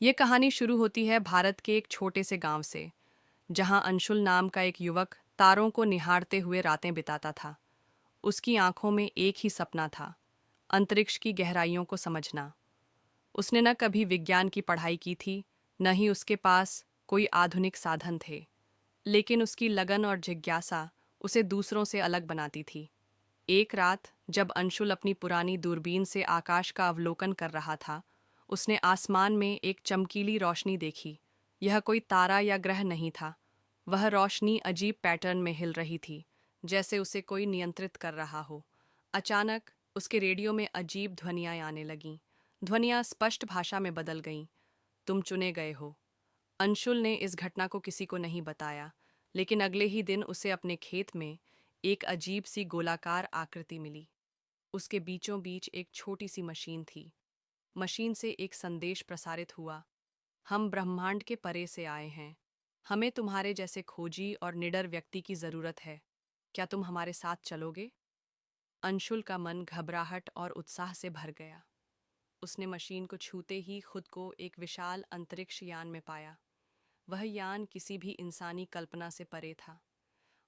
ये कहानी शुरू होती है भारत के एक छोटे से गांव से, जहां अंशुल नाम का एक युवक तारों को निहारते हुए रातें बिताता था। उसकी आंखों में एक ही सपना था, अंतरिक्ष की गहराइयों को समझना। उसने न कभी विज्ञान की पढ़ाई की थी, न ही उसके पास कोई आधुनिक साधन थे, लेकिन उसकी लगन और जिज्ञासा उसे दूसरों से अलग बनाती थी। एक रात जब अंशुल अपनी पुरानी दूरबीन से आकाश का अवलोकन कर रहा था, उसने आसमान में एक चमकीली रोशनी देखी। यह कोई तारा या ग्रह नहीं था। वह रोशनी अजीब पैटर्न में हिल रही थी, जैसे उसे कोई नियंत्रित कर रहा हो। अचानक उसके रेडियो में अजीब ध्वनियां आने लगीं। ध्वनियां स्पष्ट भाषा में बदल गईं। तुम चुने गए हो। अंशुल ने इस घटना को किसी को नहीं बताया, लेकिन अगले ही दिन उसे अपने खेत में एक अजीब सी गोलाकार आकृति मिली। उसके बीचों बीच एक छोटी सी मशीन थी। मशीन से एक संदेश प्रसारित हुआ, हम ब्रह्मांड के परे से आए हैं। हमें तुम्हारे जैसे खोजी और निडर व्यक्ति की जरूरत है। क्या तुम हमारे साथ चलोगे? अंशुल का मन घबराहट और उत्साह से भर गया। उसने मशीन को छूते ही खुद को एक विशाल अंतरिक्ष यान में पाया। वह यान किसी भी इंसानी कल्पना से परे था।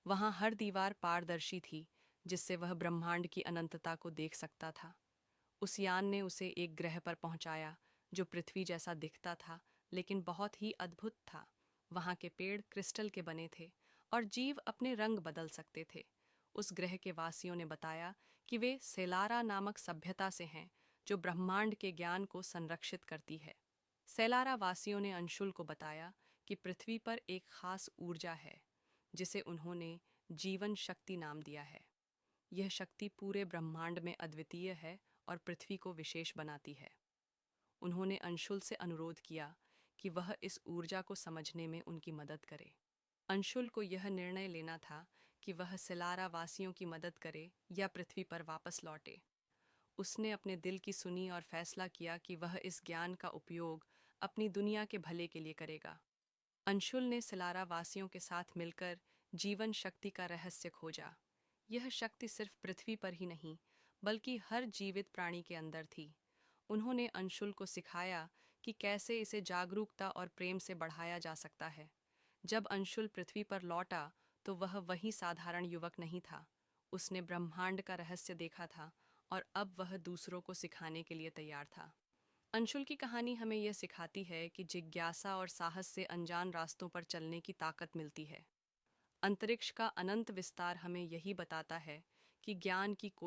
वहां हर दीवार पारदर्शी थी, जिससे वह ब्रह्मांड की अनंतता को देख सकता था। उस यान ने उसे एक ग्रह पर पहुंचाया, जो पृथ्वी जैसा दिखता था, लेकिन बहुत ही अद्भुत था। वहां के पेड़ क्रिस्टल के बने थे और जीव अपने रंग बदल सकते थे। उस ग्रह के वासियों ने बताया कि वे सेलारा नामक सभ्यता से हैं, जो ब्रह्मांड के ज्ञान को संरक्षित करती है। सेलारा वासियों ने अंशुल को बताया कि पृथ्वी पर एक खास ऊर्जा है, जिसे उन्होंने जीवन शक्ति नाम दिया है। यह शक्ति पूरे ब्रह्मांड में अद्वितीय है और पृथ्वी को विशेष बनाती है। उन्होंने अंशुल से अनुरोध किया कि वह इस ऊर्जा को समझने में उनकी मदद करे। अंशुल को यह निर्णय लेना था कि वह सिलारा वासियों की मदद करे या पृथ्वी पर वापस लौटे। उसने अपने दिल की सुनी और फैसला किया कि वह इस ज्ञान का उपयोग अपनी दुनिया के भले के लिए करेगा। अंशुल ने सिलारा वासियों के साथ मिलकर जीवन शक्ति का रहस्य खोजा। यह शक्ति सिर्फ पृथ्वी पर ही नहीं, बल्कि हर जीवित प्राणी के अंदर थी। उन्होंने अंशुल को सिखाया कि कैसे इसे जागरूकता और प्रेम से बढ़ाया जा सकता है। जब अंशुल पृथ्वी पर लौटा, तो वह वही साधारण युवक नहीं था। उसने ब्रह्मांड का रहस्य देखा था और अब वह दूसरों को सिखाने के लिए तैयार था। अंशुल की कहानी हमें यह सिखाती है कि जिज्ञासा और साहस से अनजान रास्तों पर चलने की ताकत मिलती है। अंतरिक्ष का अनंत विस्तार हमें यही बताता है कि ज्ञान की कोई